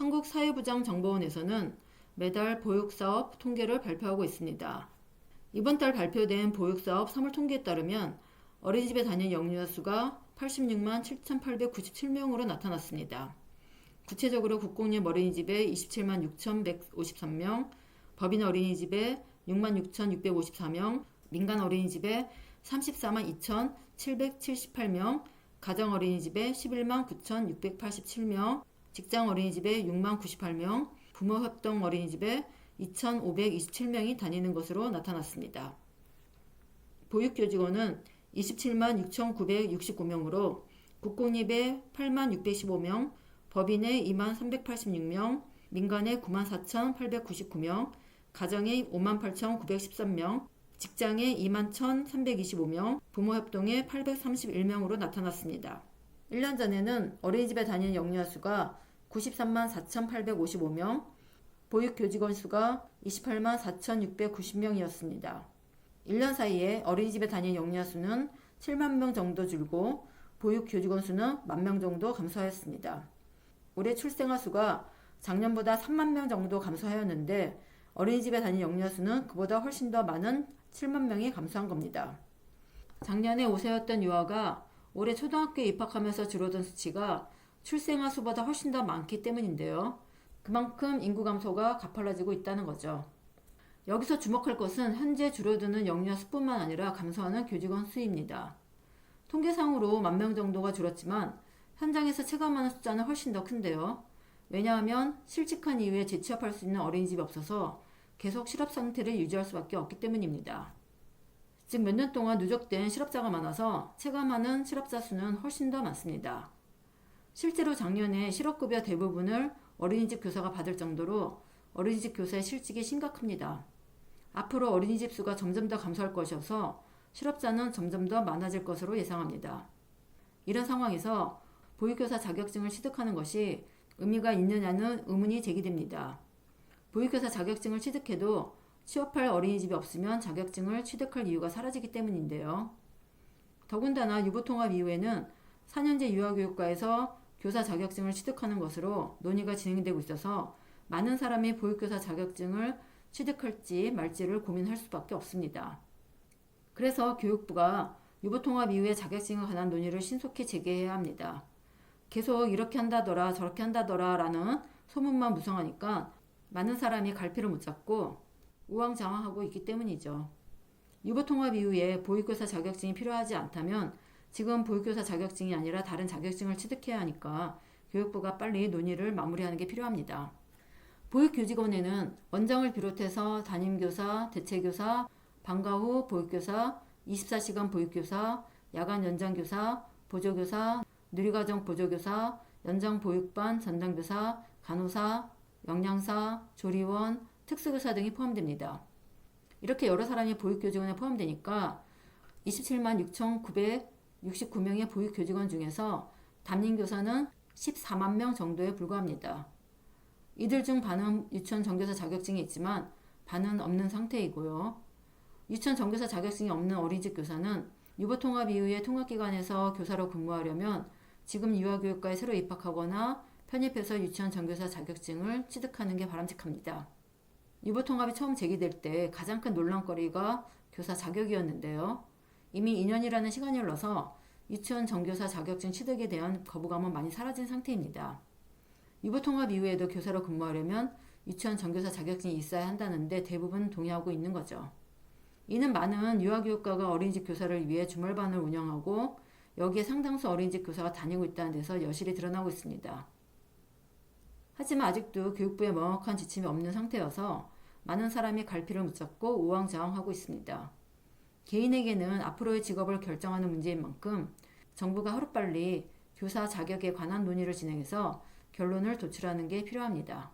한국사회부장정보원에서는 매달 보육사업 통계를 발표하고 있습니다. 이번 달 발표된 보육사업 3월 통계에 따르면 어린이집에 다니는 영유아 수가 86만 7,897명으로 나타났습니다. 구체적으로 국공립 어린이집에 27만 6,153명, 법인 어린이집에 6만 6,654명, 민간 어린이집에 34만 2,778명, 가정 어린이집에 11만 9,687명, 직장 어린이집에 6만 98명, 부모 협동 어린이집에 2,527명이 다니는 것으로 나타났습니다. 보육교직원은 27만 6,969명으로 국공립에 8만 615명, 법인에 2만 386명, 민간에 9만 4,899명, 가정에 5만 8,913명, 직장에 2만 1,325명, 부모협동에 831명으로 나타났습니다. 1년 전에는 어린이집에 다니는 영유아 수가 93만 4,855명, 보육교직원 수가 28만 4,690명이었습니다. 1년 사이에 어린이집에 다니는 영유아 수는 7만 명 정도 줄고 보육교직원 수는 1만 명 정도 감소하였습니다. 올해 출생아 수가 작년보다 3만 명 정도 감소하였는데 어린이집에 다니는 영유아 수는 그보다 훨씬 더 많은 7만 명이 감소한 겁니다. 작년에 5세였던 유아가 올해 초등학교에 입학하면서 줄어든 수치가 출생아 수보다 훨씬 더 많기 때문인데요. 그만큼 인구 감소가 가팔라지고 있다는 거죠. 여기서 주목할 것은 현재 줄어드는 영유아 수뿐만 아니라 감소하는 교직원 수입니다. 통계상으로 1만 명 정도가 줄었지만 현장에서 체감하는 숫자는 훨씬 더 큰데요. 왜냐하면 실직한 이후에 재취업할 수 있는 어린이집이 없어서 계속 실업 상태를 유지할 수밖에 없기 때문입니다. 즉 몇 년 동안 누적된 실업자가 많아서 체감하는 실업자 수는 훨씬 더 많습니다. 실제로 작년에 실업급여 대부분을 어린이집 교사가 받을 정도로 어린이집 교사의 실직이 심각합니다. 앞으로 어린이집 수가 점점 더 감소할 것이어서 실업자는 점점 더 많아질 것으로 예상합니다. 이런 상황에서 보육교사 자격증을 취득하는 것이 의미가 있느냐는 의문이 제기됩니다. 보육교사 자격증을 취득해도 취업할 어린이집이 없으면 자격증을 취득할 이유가 사라지기 때문인데요. 더군다나 유보통합 이후에는 4년제 유아교육과에서 교사 자격증을 취득하는 것으로 논의가 진행되고 있어서 많은 사람이 보육교사 자격증을 취득할지 말지를 고민할 수밖에 없습니다. 그래서 교육부가 유보통합 이후에 자격증에 관한 논의를 신속히 재개해야 합니다. 계속 이렇게 한다더라 저렇게 한다더라 라는 소문만 무성하니까 많은 사람이 갈피를 못 잡고 우왕좌왕하고 있기 때문이죠. 유보통합 이후에 보육교사 자격증이 필요하지 않다면 지금 보육교사 자격증이 아니라 다른 자격증을 취득해야 하니까 교육부가 빨리 논의를 마무리하는 게 필요합니다. 보육교직원에는 원장을 비롯해서 담임교사, 대체교사, 방과 후 보육교사, 24시간 보육교사, 야간 연장교사, 보조교사, 누리과정 보조교사, 연장보육반 전담교사, 간호사, 영양사, 조리원, 특수교사 등이 포함됩니다. 이렇게 여러 사람이 보육교직원에 포함되니까 27만 6,969명의 보육교직원 중에서 담임교사는 14만 명 정도에 불과합니다. 이들 중 반은 유치원 정교사 자격증이 있지만 반은 없는 상태이고요. 유치원 정교사 자격증이 없는 어린이집 교사는 유보통합 이후에 통합기관에서 교사로 근무하려면 지금 유아교육과에 새로 입학하거나 편입해서 유치원 정교사 자격증을 취득하는 게 바람직합니다. 유보통합이 처음 제기될 때 가장 큰 논란거리가 교사 자격이었는데요. 이미 2년이라는 시간이 흘러서 유치원 정교사 자격증 취득에 대한 거부감은 많이 사라진 상태입니다. 유보통합 이후에도 교사로 근무하려면 유치원 정교사 자격증이 있어야 한다는데 대부분 동의하고 있는 거죠. 이는 많은 유아교육과가 어린이집 교사를 위해 주말반을 운영하고 여기에 상당수 어린이집 교사가 다니고 있다는 데서 여실히 드러나고 있습니다. 하지만 아직도 교육부에 명확한 지침이 없는 상태여서 많은 사람이 갈피를 못 잡고 우왕좌왕하고 있습니다. 개인에게는 앞으로의 직업을 결정하는 문제인 만큼 정부가 하루빨리 교사 자격에 관한 논의를 진행해서 결론을 도출하는 게 필요합니다.